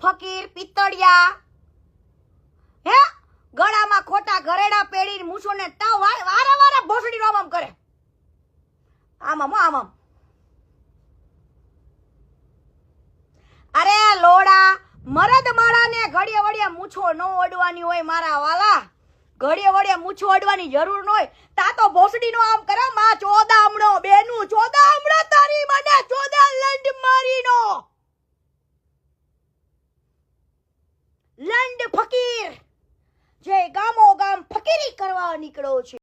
ફકીર પિત્તળિયા હે ગળામાં ખોટા ઘરેડા પેડીને મૂછોને તાવ વારા ભોસડી આમ કરે આમ અરે લોડા મરદ માળાને ઘડીએ વળીએ મૂછો ન ઓડવાની હોય મારા વાલા ઘડીએ વળીએ મૂછો ઓડવાની જરૂર ન હોય તા તો ભોસડી નો આમ કરે માં ચોદામણો બેનું ચોદામણો તારી મને ચોદા લંડ મારીનો લંડ ફકીર જે ગામો ગામ ફકીરી કરવા નીકળ્યો છે।